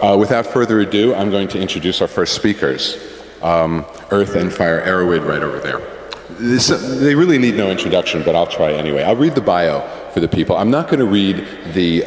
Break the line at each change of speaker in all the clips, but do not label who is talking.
Without further ado, I'm going to introduce our first speakers. Earth and Fire EROWID right over there. They really need no introduction, but I'll try anyway. I'll read the bio for the people. I'm not going to read the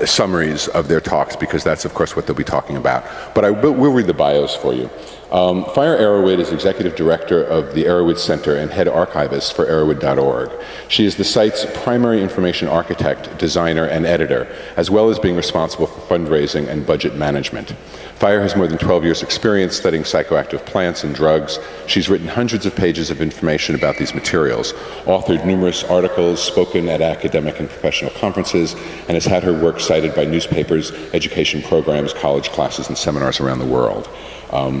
summaries of their talks because that's, of course, what they'll be talking about. But we'll read the bios for you. Fire EROWID is Executive Director of the EROWID Center and Head Archivist for EROWID.org. She is the site's primary information architect, designer, and editor, as well as being responsible for fundraising and budget management. Fire has more than 12 years' experience studying psychoactive plants and drugs. She's written hundreds of pages of information about these materials, authored numerous articles, spoken at academic and professional conferences, and has had her work cited by newspapers, education programs, college classes, and seminars around the world.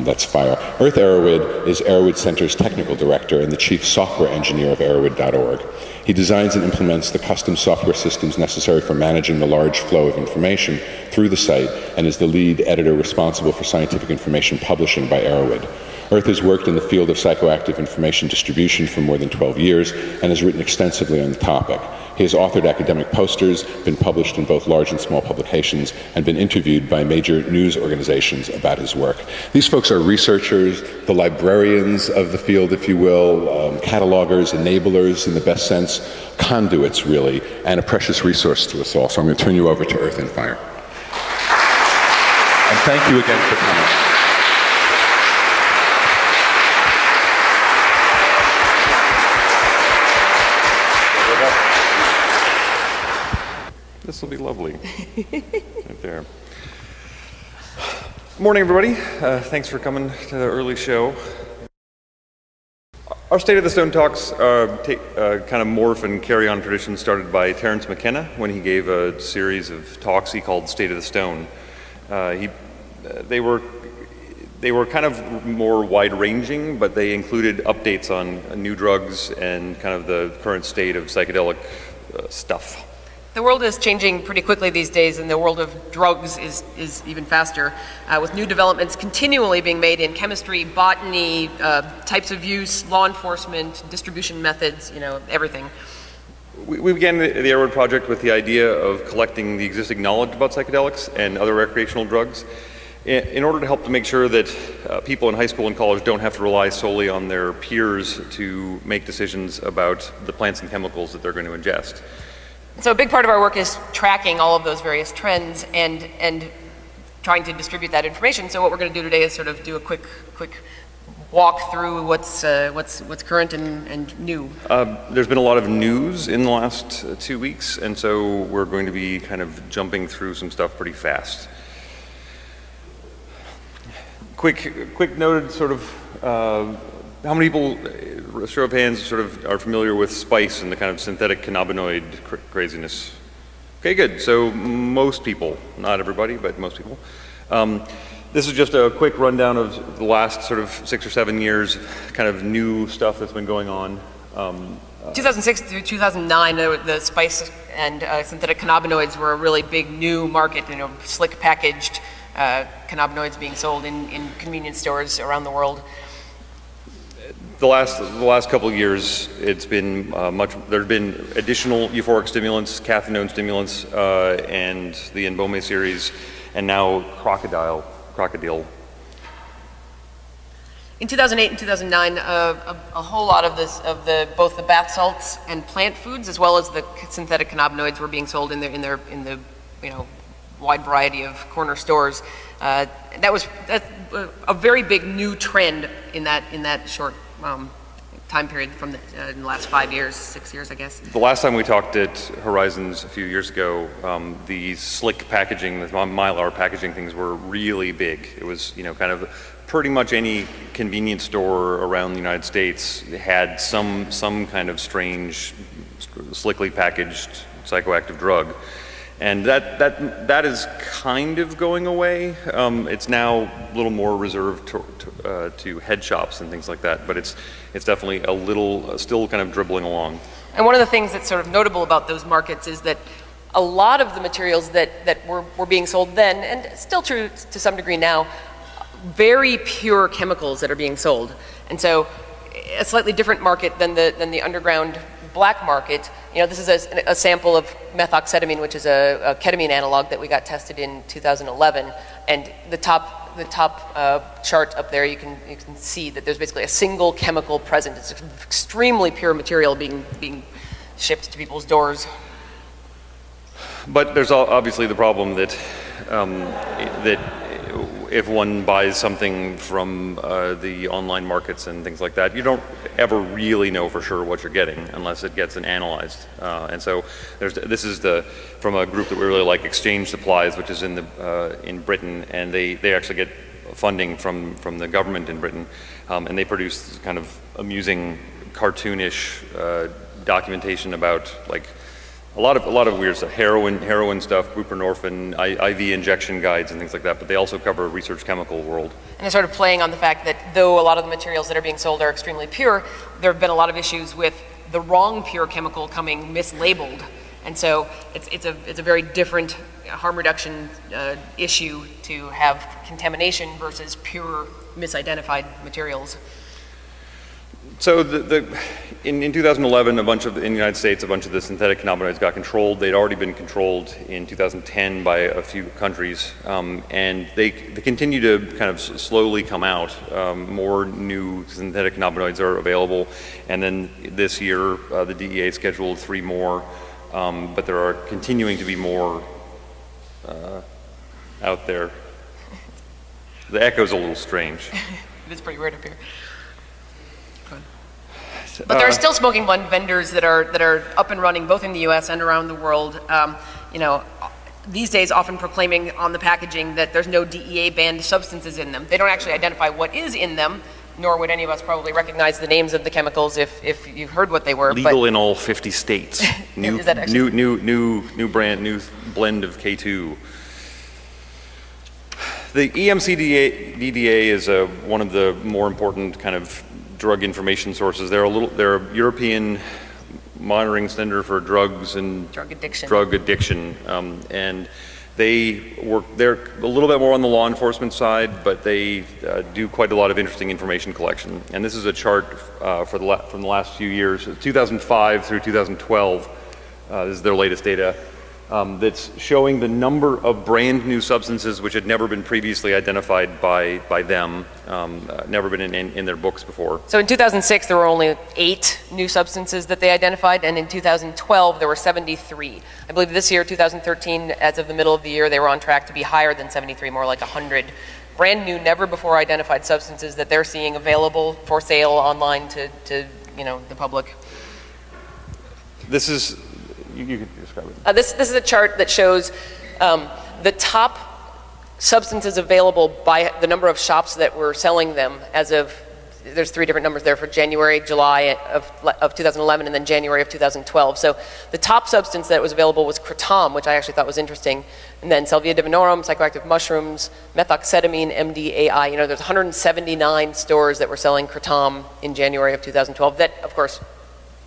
That's Fire. Earth EROWID is EROWID Center's technical director and the chief software engineer of EROWID.org. He designs and implements the custom software systems necessary for managing the large flow of information through the site and is the lead editor responsible for scientific information publishing by EROWID. Earth has worked in the field of psychoactive information distribution for more than 12 years and has written extensively on the topic. He has authored academic posters, been published in both large and small publications, and been interviewed by major news organizations about his work. These folks are researchers, the librarians of the field, if you will, catalogers, enablers in the best sense, conduits, really, and a precious resource to us all. So I'm going to turn you over to Earth and Fire. And thank you again for coming.
This will be lovely. Right there. Good morning, everybody. Thanks for coming to the early show. Our State of the Stone talks kind of morph and carry on traditions started by Terence McKenna when he gave a series of talks he called State of the Stone. They were kind of more wide-ranging, but they included updates on new drugs and kind of the current state of psychedelic stuff.
The world is changing pretty quickly these days, and the world of drugs is even faster, with new developments continually being made in chemistry, botany, types of use, law enforcement, distribution methods, you know, everything.
We began the EROWID project with the idea of collecting the existing knowledge about psychedelics and other recreational drugs in order to help to make sure that people in high school and college don't have to rely solely on their peers to make decisions about the plants and chemicals that they're going to ingest.
So a big part of our work is tracking all of those various trends and trying to distribute that information. So what we're going to do today is sort of do a quick walk through what's current and new.
There's been a lot of news in the last 2 weeks, and so we're going to be kind of jumping through some stuff pretty fast. Quick noted sort of how many people, show of hands, sort of are familiar with spice and the kind of synthetic cannabinoid craziness? Okay, good. So most people, not everybody, but most people. This is just a quick rundown of the last sort of 6 or 7 years, kind of new stuff that's been going on.
2006 through 2009, the spice and synthetic cannabinoids were a really big new market, you know, slick packaged cannabinoids being sold in convenience stores around the world.
The last couple of years, it's been there's been additional euphoric stimulants, cathinone stimulants, and the Enbome series, and now crocodile.
In 2008 and 2009, a whole lot of both the bath salts and plant foods, as well as the synthetic cannabinoids, were being sold in the you know, wide variety of corner stores. That's a very big new trend in that short time period from in the last 5 years, 6 years, I guess.
The last time we talked at Horizons a few years ago, the slick packaging, the Mylar packaging things were really big. It was, you know, kind of pretty much any convenience store around the United States had some kind of strange, slickly packaged psychoactive drug. And that is kind of going away. It's now a little more reserved to head shops and things like that, but it's definitely a little still kind of dribbling along.
And one of the things that's sort of notable about those markets is that a lot of the materials that were being sold then, and still true to some degree now, very pure chemicals that are being sold. And so a slightly different market than the underground black market, you know, this is a sample of methoxetamine, which is a ketamine analog that we got tested in 2011, and the top chart up there, you can see that there's basically a single chemical present. It's extremely pure material being shipped to people's doors.
But there's obviously the problem that that if one buys something from the online markets and things like that, you don't ever really know for sure what you're getting unless it gets analyzed. And so this is from a group that we really like, Exchange Supplies, which is in Britain, and they actually get funding from the government in Britain, and they produce kind of amusing, cartoonish documentation about like a lot of weird stuff, heroin stuff, buprenorphine, IV injection guides and things like that, but they also cover research chemical world.
And they're sort of playing on the fact that though a lot of the materials that are being sold are extremely pure, there have been a lot of issues with the wrong pure chemical coming mislabeled. And so it's a very different harm reduction issue to have contamination versus pure misidentified materials.
So in 2011, in the United States, a bunch of the synthetic cannabinoids got controlled. They'd already been controlled in 2010 by a few countries, and they continue to kind of slowly come out. More new synthetic cannabinoids are available, and then this year the DEA scheduled 3 more, but there are continuing to be more out there. The echo's a little strange.
It is pretty weird up here. But there are still smoking blunt vendors that are up and running both in the U.S. and around the world. You know, these days often proclaiming on the packaging that there's no DEA banned substances in them. They don't actually identify what is in them, nor would any of us probably recognize the names of the chemicals if you heard what they were.
Legal in all 50 states. New blend of K2. The EMCDDA is one of the more important kind of drug information sources. They're a European monitoring center for drugs and drug addiction, and they're a little bit more on the law enforcement side, but they do quite a lot of interesting information collection. And this is a chart from the last few years, 2005 through 2012. This is their latest data. That's showing the number of brand new substances which had never been previously identified by them, never been in their books before.
So in 2006 there were only 8 new substances that they identified, and in 2012 there were 73. I believe this year, 2013, as of the middle of the year, they were on track to be higher than 73, more like 100. Brand new, never before identified substances that they're seeing available for sale online to you know, the public.
This is, you could describe it.
This is a chart that shows the top substances available by the number of shops that were selling them as of, there's 3 different numbers there for January, July of 2011, and then January of 2012. So the top substance that was available was kratom, which I actually thought was interesting, and then salvia divinorum, psychoactive mushrooms, methoxetamine, MDAI. You know, there's 179 stores that were selling kratom in January of 2012. That, of course,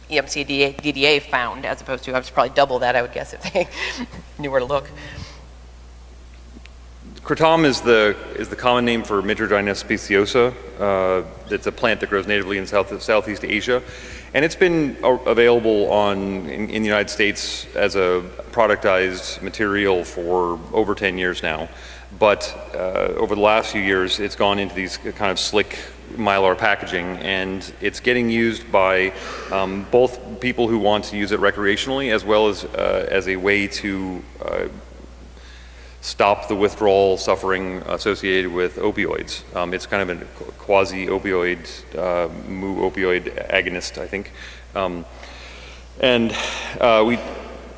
EMCDDA found, as opposed to, I was probably double that, I would guess, if they knew where to look.
Kratom is the common name for Mitragyna speciosa. It's a plant that grows natively in Southeast Asia, and it's been available in the United States as a productized material for over 10 years now. But over the last few years, it's gone into these kind of slick mylar packaging, and it's getting used by both people who want to use it recreationally as well as a way to stop the withdrawal suffering associated with opioids. It's kind of a quasi-opioid, mu-opioid agonist, I think.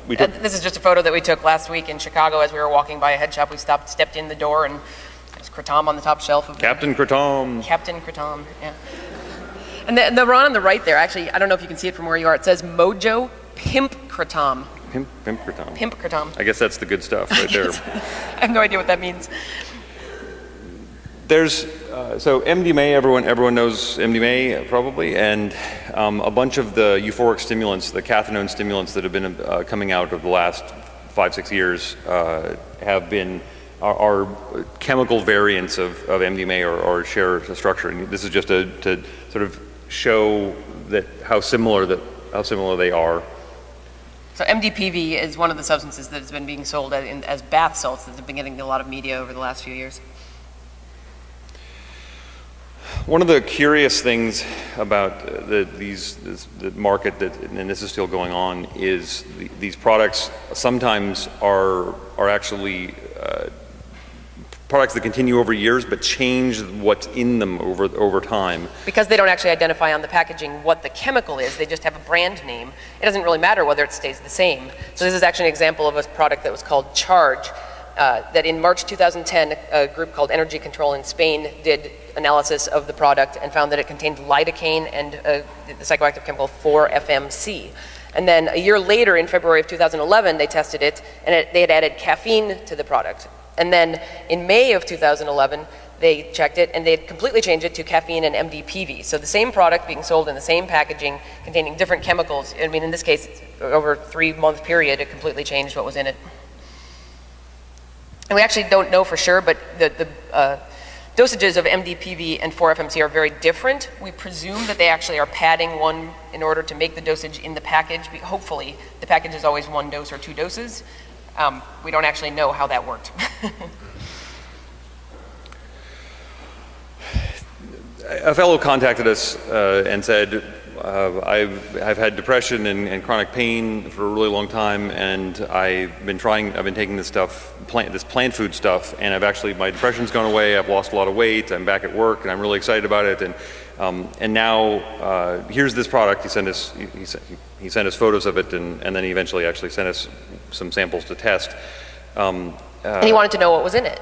This
is just a photo that we took last week in Chicago as we were walking by a head shop. We stepped in the door, and there's kratom on the top shelf of
Captain Kratom.
Captain Kratom, yeah. And the one on the right there, actually, I don't know if you can see it from where you are. It says Mojo Pimp Kratom.
Pimp Kratom.
Pimp Kratom.
I guess that's the good stuff right there.
I have no idea what that means.
There's so MDMA. Everyone knows MDMA probably, and a bunch of the euphoric stimulants, the cathinone stimulants that have been coming out over the last 5-6 years, are chemical variants of MDMA or share a structure. And this is just to sort of show that how similar that similar they are.
So MDPV is one of the substances that has been being sold as bath salts that have been getting a lot of media over the last few years.
One of the curious things about the market, and this is still going on, is these products sometimes are actually products that continue over years but change what's in them over time.
Because they don't actually identify on the packaging what the chemical is, they just have a brand name. It doesn't really matter whether it stays the same. So this is actually an example of a product that was called Charge, that in March 2010, a group called Energy Control in Spain did analysis of the product and found that it contained lidocaine and the psychoactive chemical 4-FMC. And then a year later, in February of 2011, they tested it, and they had added caffeine to the product. And then in May of 2011, they checked it, and they had completely changed it to caffeine and MDPV. So the same product being sold in the same packaging, containing different chemicals. I mean, in this case, over a 3-month period, it completely changed what was in it. And we actually don't know for sure, but the dosages of MDPV and 4-FMC are very different. We presume that they actually are padding one in order to make the dosage in the package. Hopefully, the package is always 1 dose or 2 doses. We don't actually know how that worked.
A fellow contacted us and said, I've had depression and chronic pain for a really long time, and I've been taking this stuff, this plant food stuff, and my depression's gone away, I've lost a lot of weight, I'm back at work, and I'm really excited about it, and now here's this product. He sent us photos of it, and then he eventually actually sent us some samples to test.
And he wanted to know what was in it.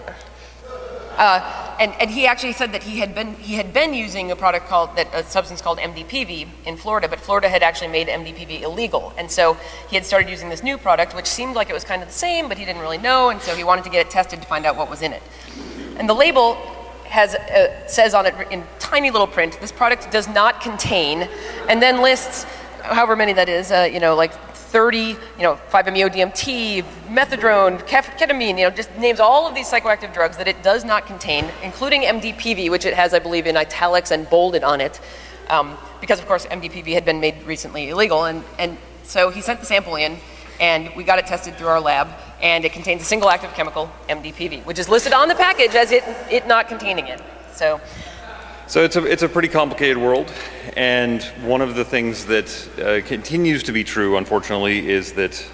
And he actually said that he had been using a substance called MDPV in Florida, but Florida had actually made MDPV illegal, and so he had started using this new product, which seemed like it was kind of the same, but he didn't really know, and so he wanted to get it tested to find out what was in it. And the label says on it in tiny little print, this product does not contain, and then lists however many that is, like 30, 5-MeO-DMT, methadone, ketamine, just names all of these psychoactive drugs that it does not contain, including MDPV, which it has, I believe, in italics and bolded on it, because, of course, MDPV had been made recently illegal. And so he sent the sample in, and we got it tested through our lab, and it contains a single active chemical, MDPV, which is listed on the package as it not containing it. So
it's a pretty complicated world, and one of the things that continues to be true, unfortunately, is that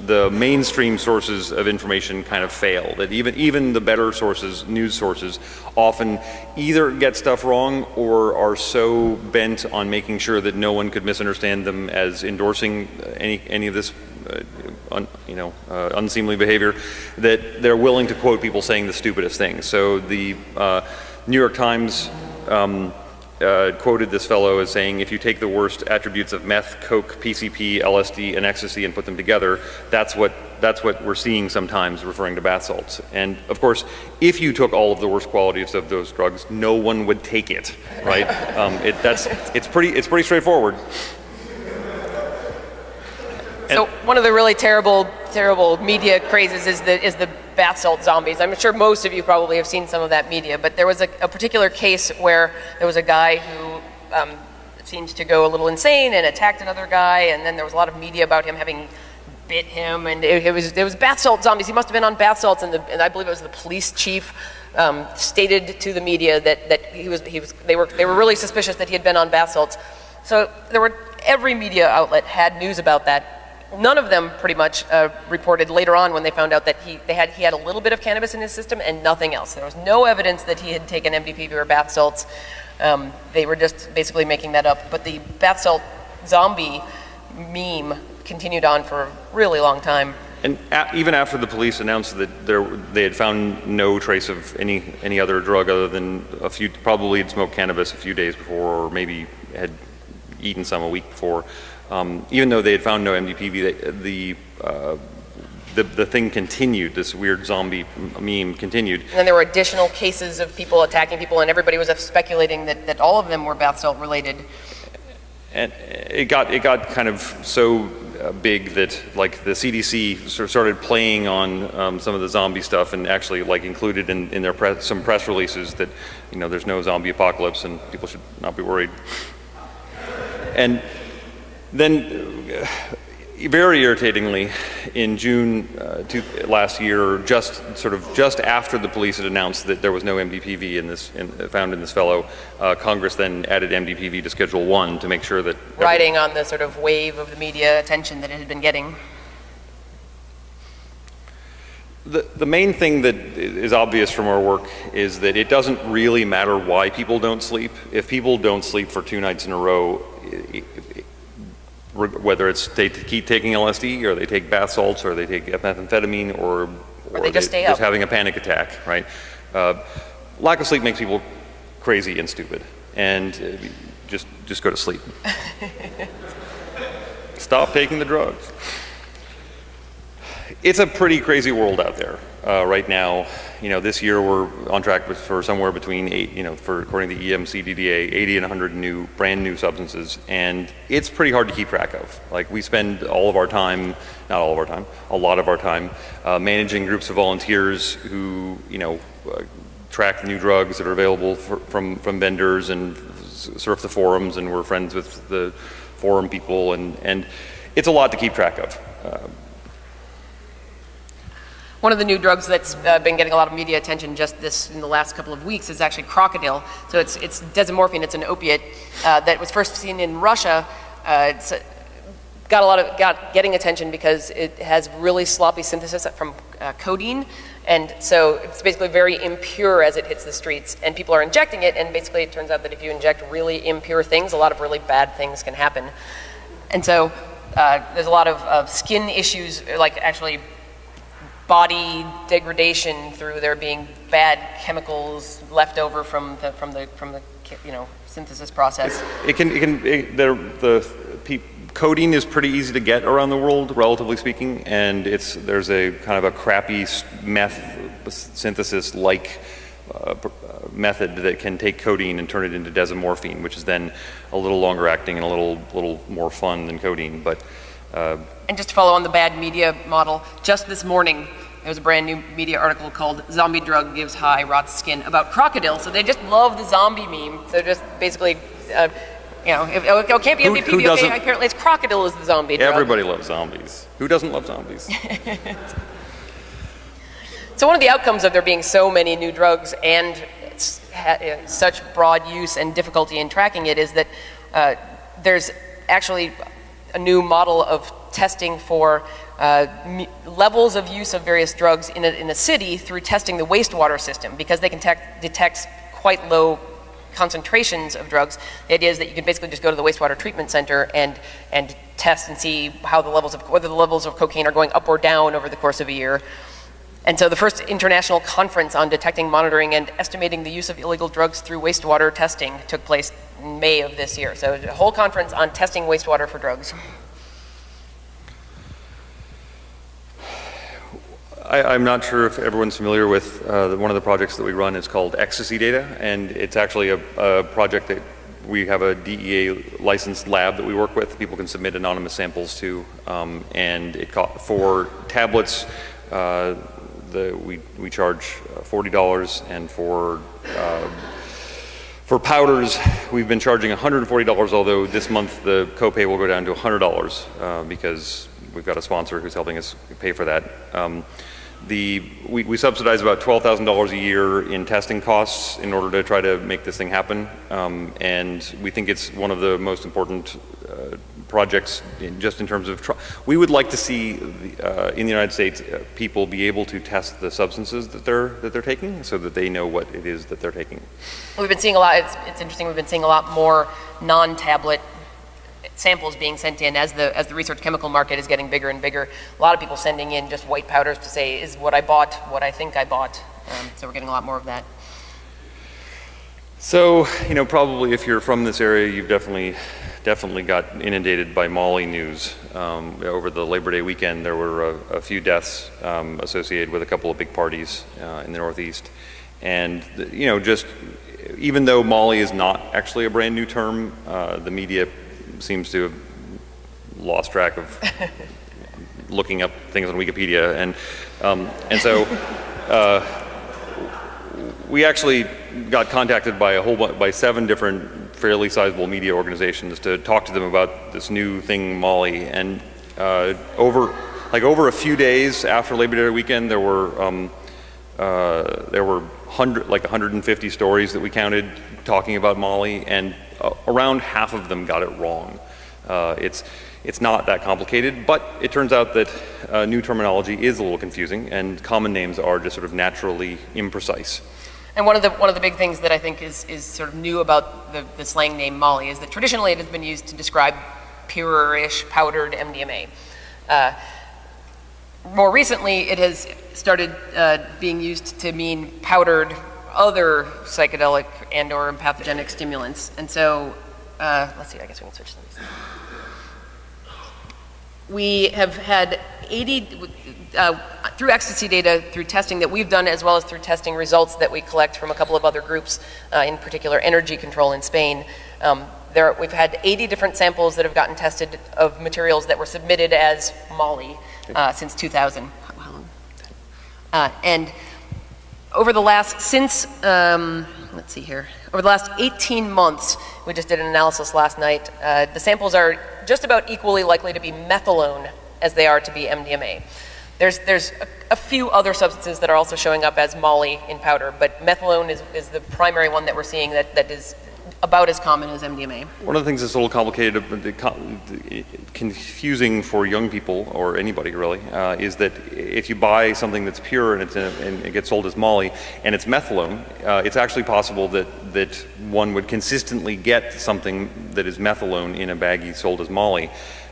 the mainstream sources of information kind of fail. That even the better sources, news sources, often either get stuff wrong or are so bent on making sure that no one could misunderstand them as endorsing any of this unseemly behavior, that they're willing to quote people saying the stupidest things. So the New York Times quoted this fellow as saying, if you take the worst attributes of meth, coke, PCP, LSD, and ecstasy and put them together, that's what we're seeing sometimes, referring to bath salts. And of course, if you took all of the worst qualities of those drugs, no one would take it, right? It's pretty straightforward.
So one of the really terrible media crazes is the bath salt zombies. I'm sure most of you probably have seen some of that media, but there was a particular case where there was a guy who seemed to go a little insane and attacked another guy, and then there was a lot of media about him having bit him, and it was bath salt zombies. He must have been on bath salts, and I believe it was the police chief stated to the media that they were really suspicious that he had been on bath salts. So every media outlet had news about that. None of them pretty much reported later on when they found out that he had a little bit of cannabis in his system and nothing else. There was no evidence that he had taken MDPV or bath salts. They were just basically making that up. But the bath salt zombie meme continued on for a really long time.
And even after the police announced that they had found no trace of any other drug other than probably had smoked cannabis a few days before, or maybe had eaten some a week before. Even though they had found no MDPV, the thing continued. This weird zombie meme continued. And
then there were additional cases of people attacking people, and everybody was speculating that all of them were bath salt related.
And it got kind of so big that like the CDC started playing on some of the zombie stuff, and actually like included in their some press releases that there's no zombie apocalypse and people should not be worried. And Then, very irritatingly, in June last year, just after the police had announced that there was no MDPV found in this fellow, Congress then added MDPV to Schedule 1 to make sure that...
Riding on the sort of wave of the media attention that it had been getting.
The main thing that is obvious from our work is that it doesn't really matter why people don't sleep. If people don't sleep for 2 nights in a row, whether it's they keep taking LSD, or they take bath salts, or they take methamphetamine, or
they just stay up.
Just having a panic attack, right? Lack of sleep makes people crazy and stupid, and just go to sleep. Stop taking the drugs. It's a pretty crazy world out there right now. This year we're on track for somewhere between according to EMCDDA, 80 and 100 brand new substances, and it's pretty hard to keep track of. Like, we spend all of our time, not all of our time, a lot of our time, managing groups of volunteers who, track new drugs that are available from vendors and surf the forums, and we're friends with the forum people, and it's a lot to keep track of.
One of the new drugs that's been getting a lot of media attention just in the last couple of weeks is actually crocodile. So it's desmorphine. It's an opiate that was first seen in Russia. It's getting attention because it has really sloppy synthesis from codeine, and so it's basically very impure as it hits the streets. And people are injecting it, and basically it turns out that if you inject really impure things, a lot of really bad things can happen. And so there's a lot of skin issues, like actually body degradation through there being bad chemicals left over from the synthesis process.
Codeine is pretty easy to get around the world, relatively speaking, and there's a kind of a crappy meth synthesis like method that can take codeine and turn it into desmorphine, which is then a little longer acting and a little more fun than codeine, but.
And just to follow on the bad media model, just this morning there was a brand new media article called "Zombie Drug Gives High, Rots Skin" about crocodile. So they just love the zombie meme. So just basically, if it can't be MDPV, okay, apparently it's crocodile is the zombie drug.
Everybody loves zombies. Who doesn't love zombies?
So one of the outcomes of there being so many new drugs and such broad use and difficulty in tracking it is that there's actually a new model of testing for levels of use of various drugs in a city through testing the wastewater system, because they can detect quite low concentrations of drugs. The idea is that you can basically just go to the wastewater treatment center and test and see how whether the levels of cocaine are going up or down over the course of a year. And so the first international conference on detecting, monitoring, and estimating the use of illegal drugs through wastewater testing took place in May of this year. So a whole conference on testing wastewater for drugs.
I'm not sure if everyone's familiar with one of the projects that we run is called Ecstasy Data, and it's actually a project that we have a DEA licensed lab that we work with. People can submit anonymous samples to, and for tablets, we charge $40, and for powders, we've been charging $140, although this month the copay will go down to $100 because we've got a sponsor who's helping us pay for that. We subsidize about $12,000 a year in testing costs in order to try to make this thing happen, and we think it's one of the most important projects just in terms of we would like to see in the United States people be able to test the substances that they're taking, so that they know what it is that they're taking.
We've been seeing a lot. It's interesting. We've been seeing a lot more non-tablet samples being sent in as the research chemical market is getting bigger and bigger. A lot of people sending in just white powders to say, is what I bought what I think I bought? So we're getting a lot more of that.
So, probably if you're from this area, you've definitely got inundated by Molly news. Over the Labor Day weekend, there were a few deaths associated with a couple of big parties in the Northeast. And, just even though Molly is not actually a brand new term, the media seems to have lost track of looking up things on Wikipedia, and so we actually got contacted by by 7 different fairly sizable media organizations to talk to them about this new thing, Molly. And over a few days after Labor Day weekend, there were 150 stories that we counted talking about Molly, and around half of them got it wrong. It's not that complicated, but it turns out that new terminology is a little confusing, and common names are just sort of naturally imprecise.
And one of the big things that I think is sort of new about the slang name Molly is that traditionally it has been used to describe pure-ish powdered MDMA. More recently, it has started being used to mean powdered other psychedelic and/or pathogenic stimulants. And so, let's see, I guess we can switch to these. We have had 80, through ecstasy data, through testing that we've done, as well as through testing results that we collect from a couple of other groups, in particular Energy Control in Spain. We've had 80 different samples that have gotten tested of materials that were submitted as Molly since 2000. And over the last, let's see here, over the last 18 months, we just did an analysis last night, the samples are just about equally likely to be methylone as they are to be MDMA. There's a few other substances that are also showing up as Molly in powder, but methylone is the primary one that we're seeing that is about as common as MDMA.
One of the things that's a little complicated, confusing for young people, or anybody really, is that if you buy something that's pure and it gets sold as Molly and it's methylone, it's actually possible that one would consistently get something that is methylone in a baggie sold as Molly.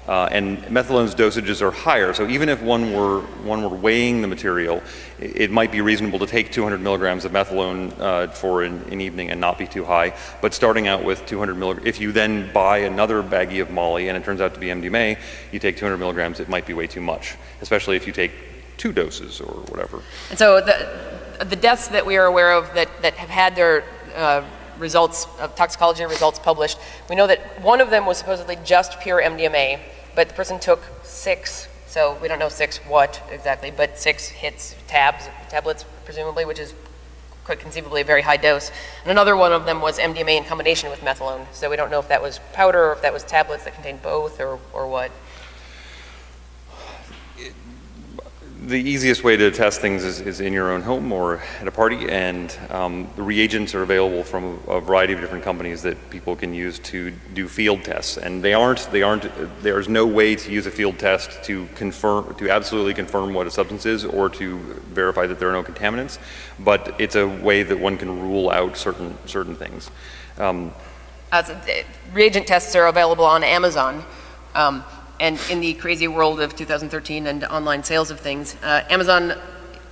And methylone's dosages are higher, so even if one were weighing the material, it might be reasonable to take 200 milligrams of methylone for an evening and not be too high. But starting out with 200 milligrams, if you then buy another baggie of Molly and it turns out to be MDMA, you take 200 milligrams, it might be way too much, especially if you take 2 doses or whatever.
And so the deaths that we are aware of that have had their results, toxicology results published, we know that one of them was supposedly just pure MDMA, but the person took 6, so we don't know 6 what exactly, but 6 hits, tablets presumably, which is quite conceivably a very high dose. And another one of them was MDMA in combination with methylone, so we don't know if that was powder or if that was tablets that contained both or what.
The easiest way to test things is in your own home or at a party, and the reagents are available from a variety of different companies that people can use to do field tests. And there's no way to use a field test to absolutely confirm what a substance is or to verify that there are no contaminants, but it's a way that one can rule out certain things.
Reagent tests are available on Amazon. And in the crazy world of 2013 and online sales of things, Amazon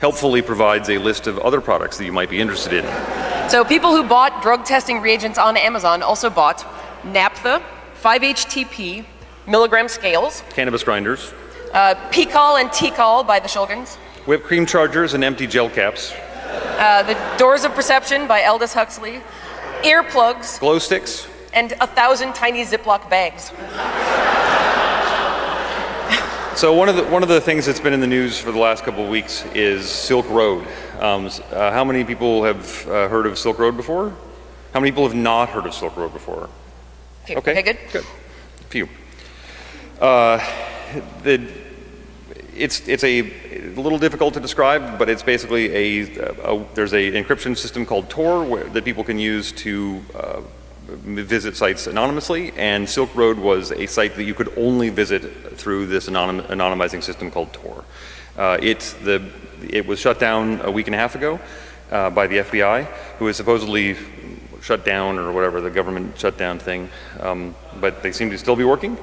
helpfully provides a list of other products that you might be interested in.
So people who bought drug testing reagents on Amazon also bought naphtha, 5-HTP, milligram scales,
cannabis grinders,
P-Col and T-Col by the Shulgins,
whipped cream chargers and empty gel caps,
the Doors of Perception by Aldous Huxley, earplugs,
glow sticks,
and 1,000 tiny Ziploc bags.
So one of the things that's been in the news for the last couple of weeks is Silk Road. How many people have heard of Silk Road before? How many people have not heard of Silk Road before?
Few. Okay, good.
Good. Few. It's a little difficult to describe, but it's basically there's an encryption system called Tor that people can use to visit sites anonymously, and Silk Road was a site that you could only visit through this anonymizing system called Tor. It was shut down a week and a half ago by the FBI, who is supposedly shut down or whatever, the government shutdown thing, but they seem to still be working.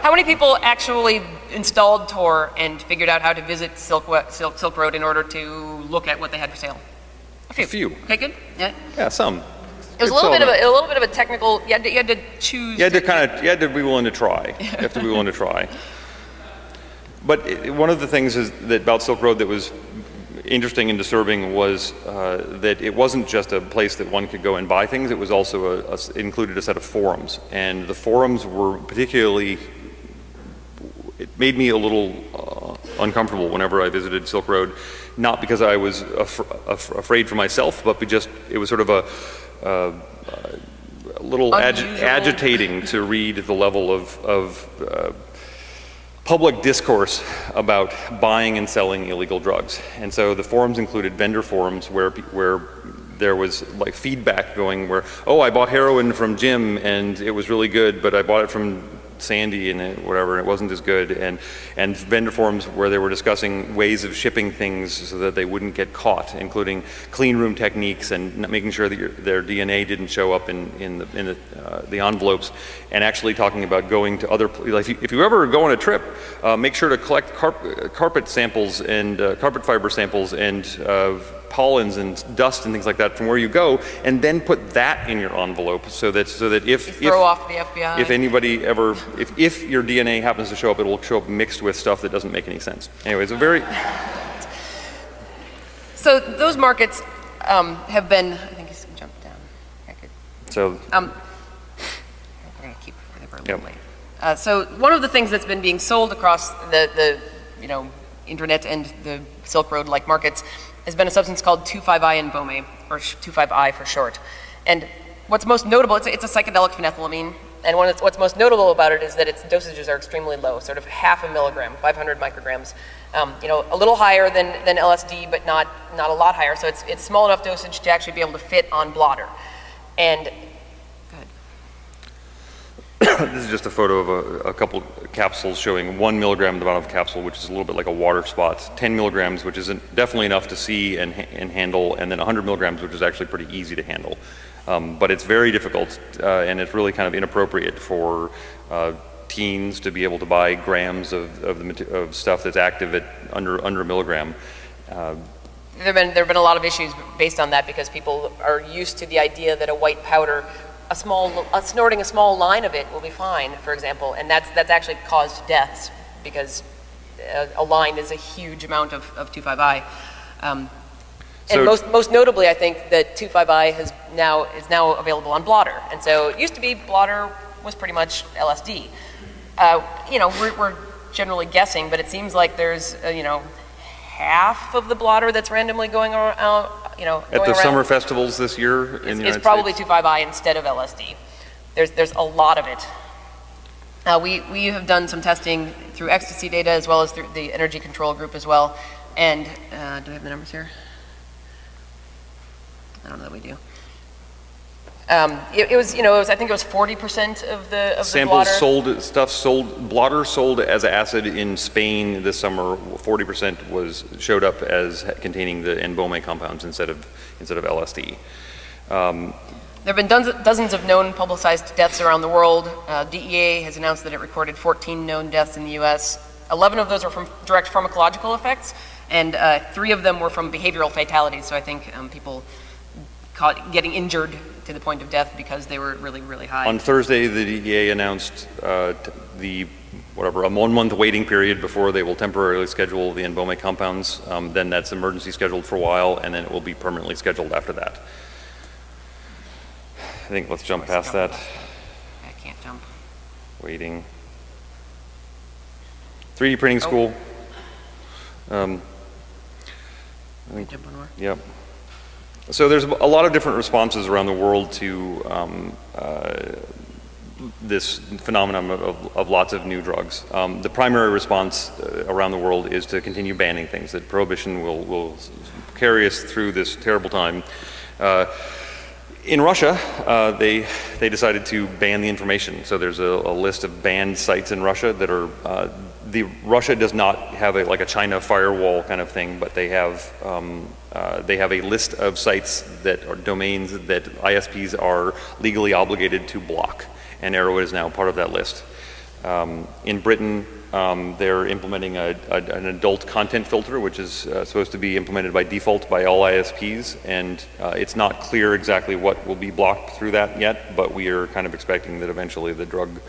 How many people actually installed Tor and figured out how to visit Silk Road in order to look at what they had for sale? A few. Okay, good.
Yeah, some.
It was a little bit of a technical. You had to choose.
You had to be willing to try. You have to be willing to try. But one of the things about Silk Road that was interesting and disturbing was that it wasn't just a place that one could go and buy things. It was also included a set of forums, and the forums were particularly. It made me a little uncomfortable whenever I visited Silk Road. Not because I was afraid for myself, but it was sort of a little
Unusual.
agitating to read the level of public discourse about buying and selling illegal drugs. And so the forums included vendor forums where there was like feedback going where, oh, I bought heroin from Jim and it was really good, but I bought it from Sandy and it wasn't as good, and vendor forums where they were discussing ways of shipping things so that they wouldn't get caught, including clean room techniques and making sure that their DNA didn't show up in the envelopes, and actually talking about going to other, like if you ever go on a trip, make sure to collect carpet samples and carpet fiber samples and pollens and dust and things like that from where you go, and then put that in your envelope so that if
throw off the FBI.
If anybody ever, if your DNA happens to show up, it will show up mixed with stuff that doesn't make any sense. Anyways, a very...
So those markets have been, I think he's jumped down. Okay, good.
So...
we're going to keep it for a little late. So one of the things that's been being sold across the internet and the Silk Road-like markets has been a substance called 2,5-I in Bome, or 2,5-I for short. And what's most notable, it's a psychedelic phenethylamine, and what's most notable about it is that its dosages are extremely low, sort of half a milligram, 500 micrograms. A little higher than LSD, but not a lot higher. So it's small enough dosage to actually be able to fit on blotter. And
this is just a photo of a couple capsules showing 1 milligram at the bottom of the capsule, which is a little bit like a water spot, 10 milligrams, which is definitely enough to see and handle, and then 100 milligrams, which is actually pretty easy to handle. But it's very difficult, and it's really kind of inappropriate for teens to be able to buy grams of stuff that's active at under a milligram.
There have been a lot of issues based on that because people are used to the idea that a white powder, snorting a small line of it will be fine, for example, and that's actually caused deaths because a line is a huge amount of 2,5-I. And most notably, I think that 2,5-I is now available on blotter, and so it used to be blotter was pretty much LSD. We're generally guessing, but it seems like there's half of the blotter that's randomly going around.
At the summer festivals this year in the United
It's probably
States?
2,5-I instead of LSD. There's a lot of it. We have done some testing through ecstasy data as well as through the energy control group as well. And do we have the numbers here? I don't know that we do. It was I think it was 40% of the
samples
blotter.
Blotter sold as acid in Spain this summer. 40% showed up as containing the N-Bome compounds instead of LSD.
There have been dozens of known publicized deaths around the world. DEA has announced that it recorded 14 known deaths in the U.S. 11 of those are from direct pharmacological effects, and 3 of them were from behavioral fatalities. So I think people getting injured to the point of death because they were really, really high.
On Thursday, the DEA announced a 1-month waiting period before they will temporarily schedule the N-Bome compounds. Then that's emergency scheduled for a while, and then it will be permanently scheduled after that. I think let's jump past that.
I can't jump.
Waiting. 3D printing school.
I think, jump one more.
Yep. So there's a lot of different responses around the world to this phenomenon of lots of new drugs. The primary response around the world is to continue banning things, that prohibition will carry us through this terrible time. In Russia, they decided to ban the information. So there's a list of banned sites in Russia that are, Russia does not have like a China firewall kind of thing, but they have a list of sites that are domains that ISPs are legally obligated to block, and EROWID is now part of that list. In Britain, they're implementing an adult content filter, which is supposed to be implemented by default by all ISPs, and it's not clear exactly what will be blocked through that yet, but we are kind of expecting that eventually the drug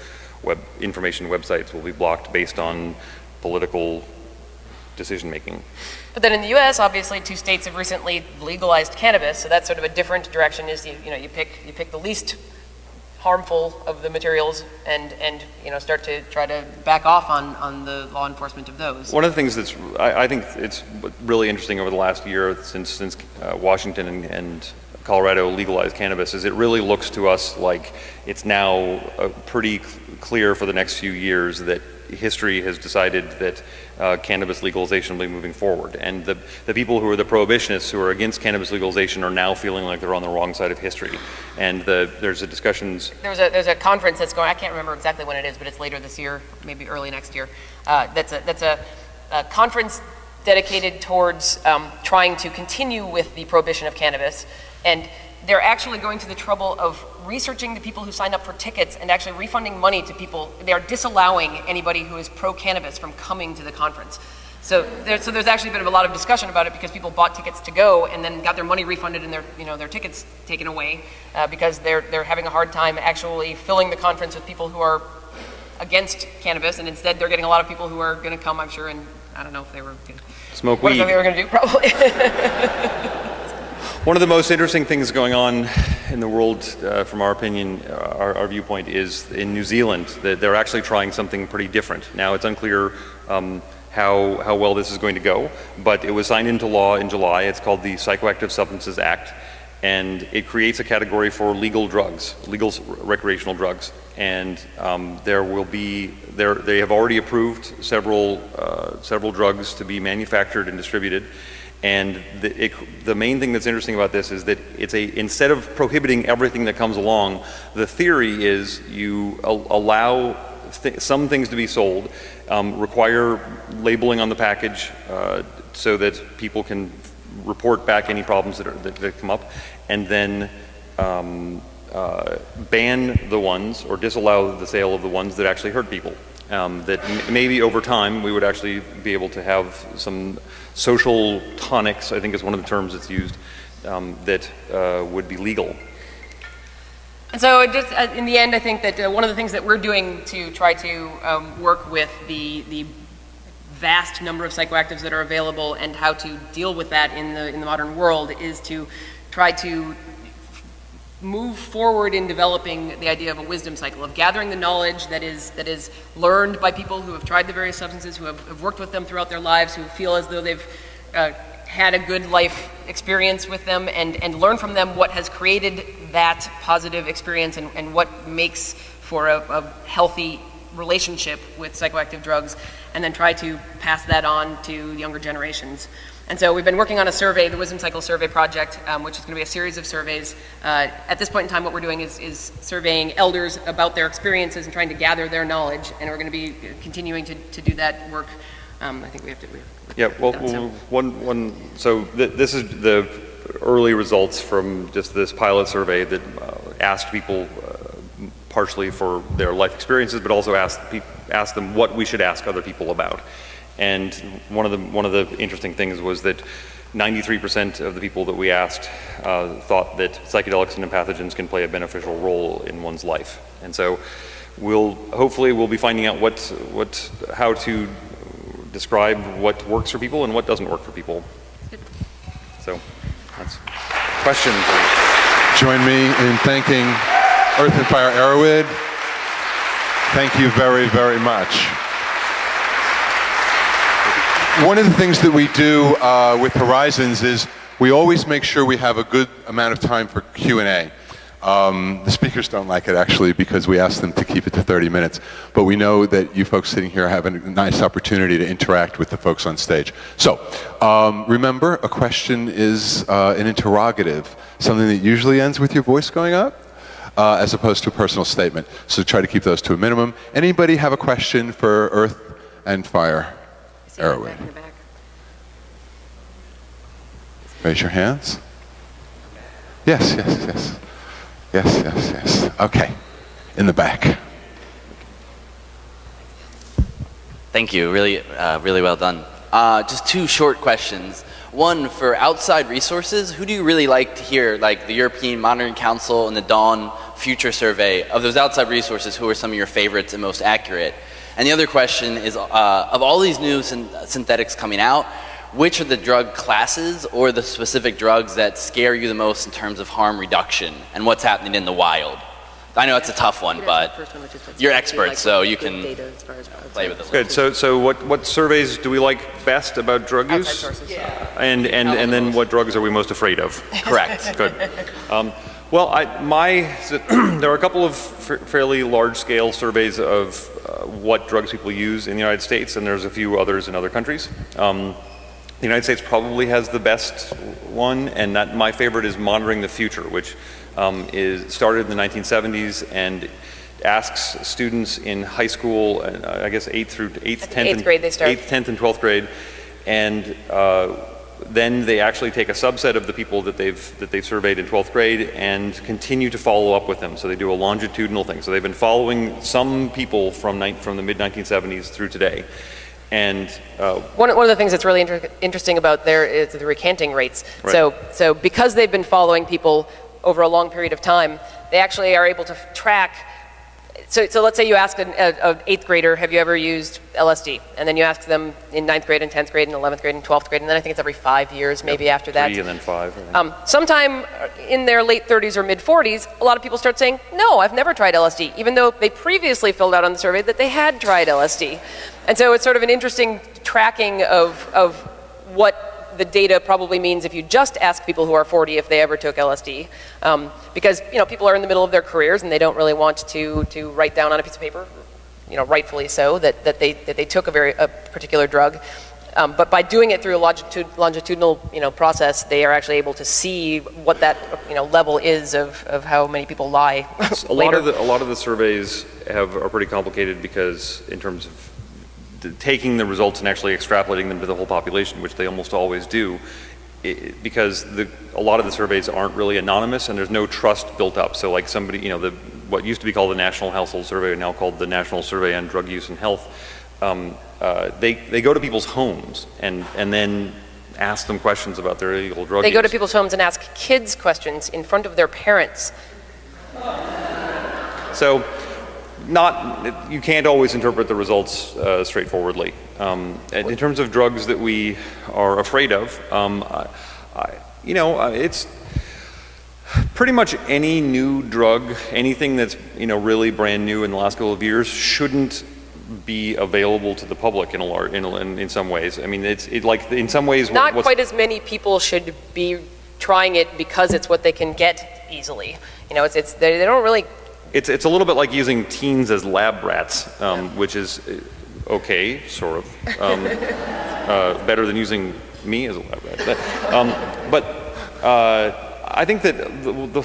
information websites will be blocked based on political decision making.
But then in the U.S., obviously, 2 states have recently legalized cannabis, so that's sort of a different direction. Is you pick the least harmful of the materials and start to try to back off on the law enforcement of those.
One of the things I think it's really interesting over the last year since Washington and Colorado legalized cannabis is it really looks to us like it's now pretty clear for the next few years that history has decided that cannabis legalization will be moving forward. And the people who are the prohibitionists who are against cannabis legalization are now feeling like they're on the wrong side of history. And there's a discussions.
There's a conference that's going, I can't remember exactly when it is, but it's later this year, maybe early next year. That's a conference dedicated towards trying to continue with the prohibition of cannabis. And they're actually going to the trouble of researching the people who signed up for tickets and actually refunding money to people. They are disallowing anybody who is pro-cannabis from coming to the conference. So there's actually been a lot of discussion about it because people bought tickets to go and then got their money refunded and their tickets taken away because they're having a hard time actually filling the conference with people who are against cannabis, and instead they're getting a lot of people who are going to come, I'm sure, and I don't know if they were going to
smoke weed.
What they were going to do, probably.
One of the most interesting things going on in the world, from our opinion, our viewpoint, is in New Zealand, that they're actually trying something pretty different. Now, it's unclear how well this is going to go, but it was signed into law in July. It's called the Psychoactive Substances Act, and it creates a category for legal drugs, legal recreational drugs. And they have already approved several drugs to be manufactured and distributed. And the main thing that's interesting about this is that instead of prohibiting everything that comes along, the theory is you allow some things to be sold, require labeling on the package so that people can report back any problems that come up, and then ban the ones or disallow the sale of the ones that actually hurt people. That maybe over time we would actually be able to have some social tonics, I think is one of the terms that's used, that would be legal.
And so just in the end, I think that one of the things that we're doing to try to work with the vast number of psychoactives that are available and how to deal with that in the modern world is to try to move forward in developing the idea of a wisdom cycle, of gathering the knowledge that is learned by people who have tried the various substances, who have worked with them throughout their lives, who feel as though they've had a good life experience with them, and learn from them what has created that positive experience and what makes for a healthy relationship with psychoactive drugs, and then try to pass that on to younger generations. And so we've been working on a survey, the Wisdom Cycle Survey Project, which is going to be a series of surveys. At this point in time, what we're doing is surveying elders about their experiences and trying to gather their knowledge, and we're going to be continuing to do that work. I think we have to. This is the early results from just this pilot survey that asked people partially for their life experiences, but also asked them what we should ask other people about. And one of the interesting things was that 93% of the people that we asked thought that psychedelics and pathogens can play a beneficial role in one's life. And so hopefully we'll be finding out how to describe what works for people and what doesn't work for people. So that's questions.
Join me in thanking Earth and Fire EROWID. Thank you very, very much. One of the things that we do with Horizons is we always make sure we have a good amount of time for Q&A. The speakers don't like it, actually, because we ask them to keep it to 30 minutes. But we know that you folks sitting here have a nice opportunity to interact with the folks on stage. So remember, a question is an interrogative, something that usually ends with your voice going up, as opposed to a personal statement. So try to keep those to a minimum. Anybody have a question for Earth and Fire EROWID? Raise your hands. Yes, yes, yes. Yes, yes, yes. Okay. In the back.
Thank you. Really, really well done. Just two short questions. One, for outside resources, who do you really like to hear, like the European Monitoring Council and the Dawn Future Survey? Of those outside resources, who are some of your favorites and most accurate? And the other question is, of all these new synthetics coming out, which are the drug classes or the specific drugs that scare you the most in terms of harm reduction, and what's happening in the wild? I know it's a tough one, but you're experts, so you can play with it.
Good. So what surveys do we like best about drug use? And then what drugs are we most afraid of?
Correct.
Good. Well, there are a couple of fairly large-scale surveys of what drugs people use in the United States, and there's a few others in other countries. The United States probably has the best one, and my favorite is Monitoring the Future, which is started in the 1970s and asks students in high school, I guess 8th, 10th,
grade they start.
8th, 10th, and 12th grade, and then they actually take a subset of the people that they've surveyed in 12th grade and continue to follow up with them. So they do a longitudinal thing. So they've been following some people from the mid-1970s through today. And
one of the things that's really interesting about there is the recanting rates.
Right.
So because they've been following people over a long period of time, they actually are able to track. So let's say you ask an 8th grader, have you ever used LSD? And then you ask them in 9th grade and 10th grade and 11th grade and 12th grade, and then I think it's every 5 years maybe after that.
3 and then 5.
Sometime in their late 30s or mid 40s, a lot of people start saying, no, I've never tried LSD, even though they previously filled out on the survey that they had tried LSD. And so it's sort of an interesting tracking of what the data probably means if you just ask people who are 40 if they ever took LSD, because people are in the middle of their careers and they don't really want to write down on a piece of paper, rightfully so, that they took a particular drug. But by doing it through a longitudinal process, they are actually able to see what that level is of how many people lie later.
A lot of the surveys are pretty complicated because in terms of taking the results and actually extrapolating them to the whole population, which they almost always do, because a lot of the surveys aren't really anonymous and there's no trust built up. So like somebody, what used to be called the National Household Survey, now called the National Survey on Drug Use and Health, they go to people's homes and then ask them questions about their illegal drug use.
They go to people's homes and ask kids questions in front of their parents.
So you can't always interpret the results straightforwardly. In terms of drugs that we are afraid of, it's pretty much any new drug, anything that's really brand new in the last couple of years shouldn't be available to the public in some ways. I mean, in some ways
not quite as many people should be trying it because it's what they can get easily. They don't really.
It's a little bit like using teens as lab rats, which is okay, sort of. Better than using me as a lab rat. But I think that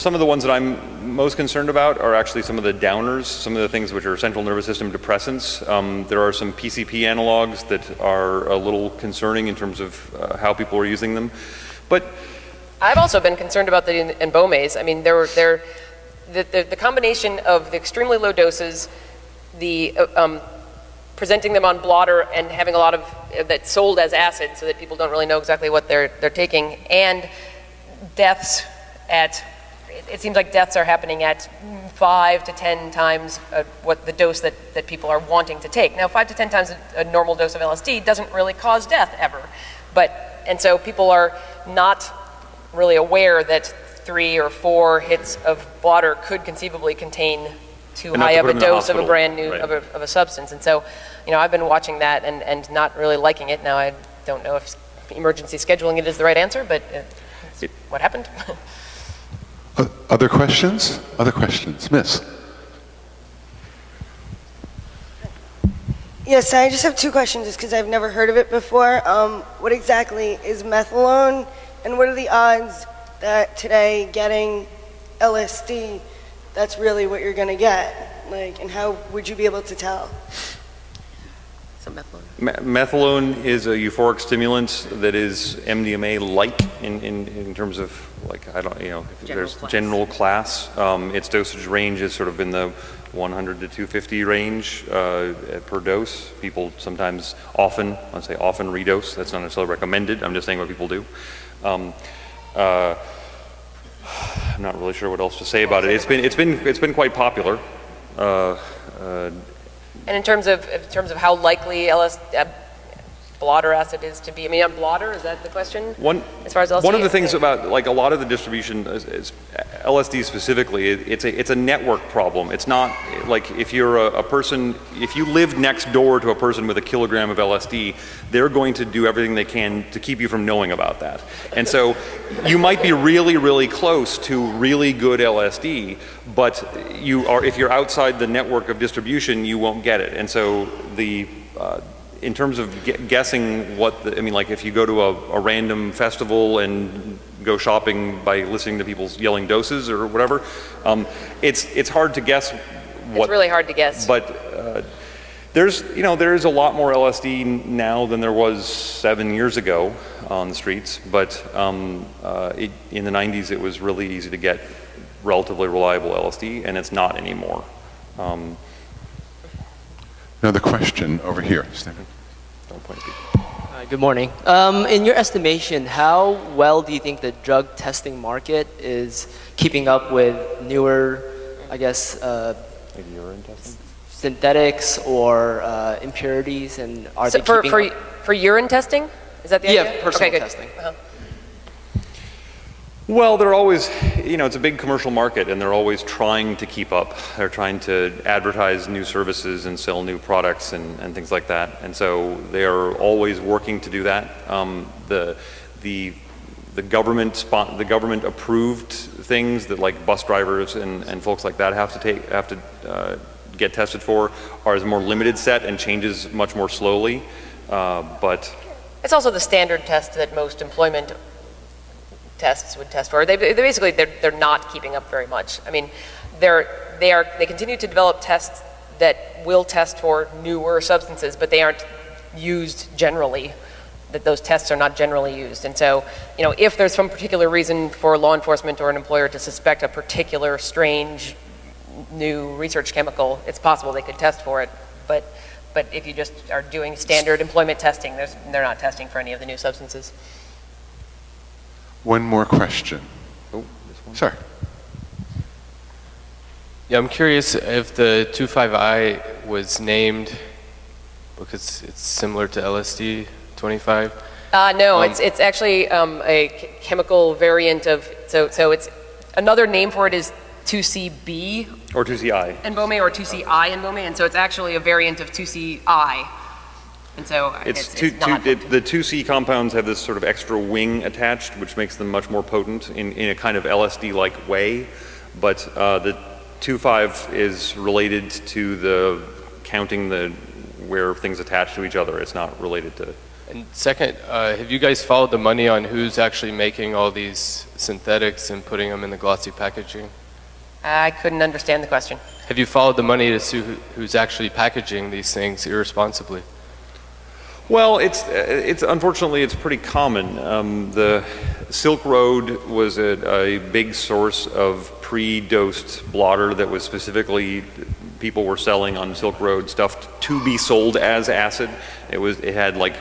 some of the ones that I'm most concerned about are actually some of the downers, some of the things which are central nervous system depressants. There are some PCP analogs that are a little concerning in terms of how people are using them. But
I've also been concerned about the Embomes. I mean, the combination of the extremely low doses, the presenting them on blotter and having a lot of that sold as acid so that people don't really know exactly what they're taking, and deaths it seems like deaths are happening at 5 to 10 times what the dose that people are wanting to take. Now 5 to 10 times a normal dose of LSD doesn't really cause death ever, and so people are not really aware that 3 or 4 hits of blotter could conceivably contain too high of a dose of a brand new of a substance. And so, I've been watching that and not really liking it. Now I don't know if emergency scheduling it is the right answer, but it's what happened.
Other questions? Other questions, Miss?
Yes, I just have 2 questions just because I've never heard of it before. What exactly is methadone, and what are the odds that today getting LSD, that's really what you're going to get? And how would you be able to tell?
So methadone.
Methadone is a euphoric stimulant that is MDMA-like in terms of general class. Its dosage range is sort of in the 100 to 250 range per dose. People sometimes often redose. That's not necessarily recommended. I'm just saying what people do. I'm not really sure what else to say about it. It's been quite popular.
And in terms of how likely blotter acid is to be? I mean, on blotter, is that the question? As far as LSD?
One of the things about like a lot of the distribution is LSD specifically, it's a network problem. It's not like if you're a person, if you live next door to a person with a kilogram of LSD, they're going to do everything they can to keep you from knowing about that. And so you might be really, really close to really good LSD, but if you're outside the network of distribution, you won't get it. And so in terms of guessing I mean, like if you go to a random festival and go shopping by listening to people yelling doses or whatever, it's hard to guess what.
It's really hard to guess.
But there's a lot more LSD now than there was 7 years ago on the streets. But in the 90s, it was really easy to get relatively reliable LSD, and it's not anymore.
Another question over here, Stephen.
Don't point at people.
Good morning. In your estimation, how well do you think the drug testing market is keeping up with newer, I guess,
Like urine testing?
synthetics or impurities, and are they keeping up?
For urine testing? Is that the idea?
Yeah, personal
Okay, good.
testing.
Well, they're always, it's a big commercial market, and they're always trying to keep up. They're trying to advertise new services and sell new products and things like that. And so they are always working to do that. The government approved things that like bus drivers and folks like that have to get tested for are a more limited set and changes much more slowly. But
It's also the standard test that most employment tests would test for. They're not keeping up very much. I mean, they continue to develop tests that will test for newer substances, but they aren't used generally. That those tests are not generally used. And so, if there's some particular reason for law enforcement or an employer to suspect a particular strange new research chemical, it's possible they could test for it. But if you just are doing standard employment testing, they're not testing for any of the new substances.
One more question.
oh, this one.
Sir.
Yeah, I'm curious if the 2,5-I was named because it's similar to LSD 25.
No, it's actually a chemical variant of, so it's, another name for it is 2CB.
Or 2CI.
Enbome, or 2CI Enbome, and so it's actually a variant of 2CI. And so it's not.
The 2C compounds have this sort of extra wing attached, which makes them much more potent in a kind of LSD-like way. But the 2,5 is related to counting where things attach to each other. It's not related to.
And second, have you guys followed the money on who's actually making all these synthetics and putting them in the glossy packaging?
I couldn't understand the question.
Have you followed the money to see who's actually packaging these things irresponsibly?
Well, unfortunately it's pretty common. The Silk Road was a big source of pre-dosed blotter that was specifically, people were selling on Silk Road stuff to be sold as acid. It had like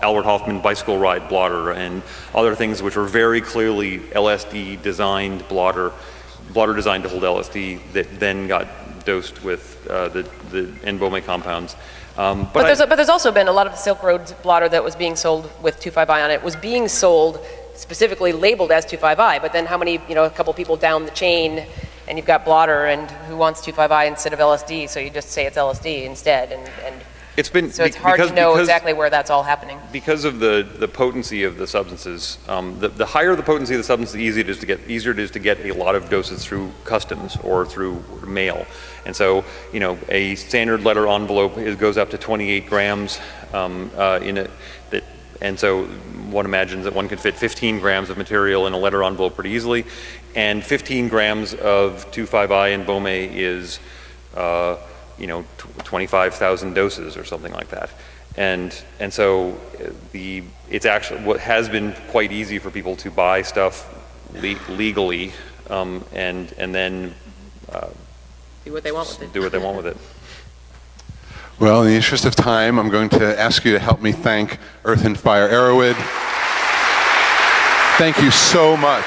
Albert Hoffman bicycle ride blotter and other things which were very clearly LSD designed blotter designed to hold LSD that then got dosed with the Enbome compounds. But
there's also been a lot of the Silk Road blotter that was being sold with 2,5-I on it was being sold specifically labeled as 2,5-I, but then how many, a couple people down the chain and you've got blotter and who wants 2,5-I instead of LSD, so you just say it's LSD instead, and so it's hard to know exactly where that's all happening.
Because of the potency of the substances, the higher the potency of the substance, the easier it is to get a lot of doses through customs or through mail. And so, a standard letter envelope goes up to 28 grams in it. And so one imagines that one could fit 15 grams of material in a letter envelope pretty easily. And 15 grams of 2,5-I Enbome is 25,000 doses or something like that. And so it's actually what has been quite easy for people to buy stuff legally and then
do what they want with it.
Do what they want with it.
Well, in the interest of time, I'm going to ask you to help me thank Earth and Fire EROWID. Thank you so much.